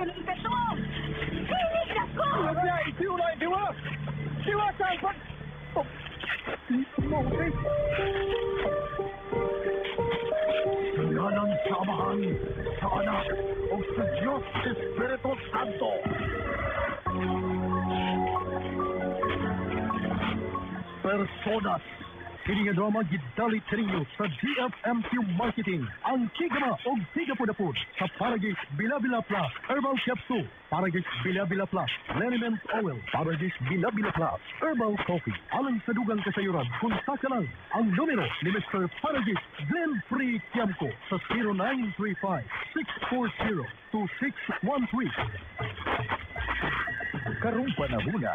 ka ng infeksyon. Hinig na ko! Siya, isiwala, diwa! Diwa, saan pa? Oh, okay. Ngalan sa Amahan, sa Anak, o sa Diyos Espiritu Santo. Personas. Kini nga drama gidalit kaninyo sa GFMQ Marketing. Ang Kigama o Tigapudapud sa Paragis Bila-Bila Plus Herbal Capsule, Paragis Bila-Bila Plus Liniment Oil, Paragis Bila-Bila Plus Herbal Coffee. Alang sa dugang kasayuran, kontak lang ang numero ni Mr. Paragis Glenn Free Kiamco sa 0935-640-2613. Karong panahuna,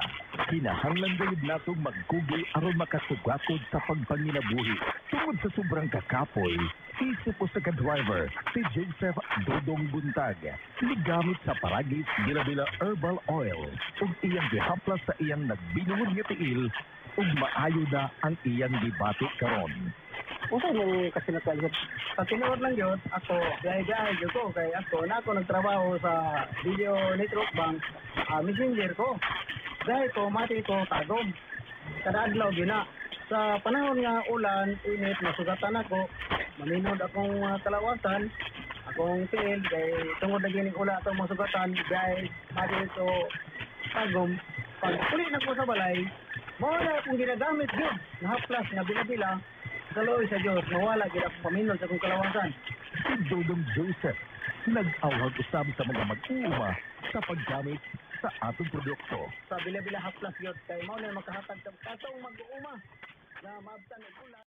kinahanglan gayud natong magkugi aron makasugakod sa pagpanginabuhi. Tungod sa sobrang kakapoy, isip ko sa ka-driver, si Joseph Dodong Buntag, ligamit sa Paragis Bila-Bila Herbal Oil, ug iyang gihaplas sa iyang nagbinuhod nga tiil, ug maayo na ang iyang gibati karon. Usa mo kasinatan yun. Sa tinuod lang yun, ako, gaya-gaya yun ko. Kaya ako, na ako nagtrabaho sa video network bank, messenger ko. Dahil ko, mati ko, tagom. Kada adlaw yun na. Sa panahon nga ulan, init, nasugatan ako. Maminod akong kalawasan, akong tiil, dahil tungod na gining ula itong masugatan, dahil mati ko, tagom. Pag ulit na ko sa balay, mawala akong ginagamit yun. Nahaplas nga bila-bila. Kaloy sa Diyos, mawala gina akong paminod sa akong kalawasan. Si Dodong Joseph, nag-awag usab sa mga mag-uuma sa paggamit sa atong produkto. Sa bila-bila haplas yun, kay mao na makahatag sa katong mag-uuma na maabtan ng ulan.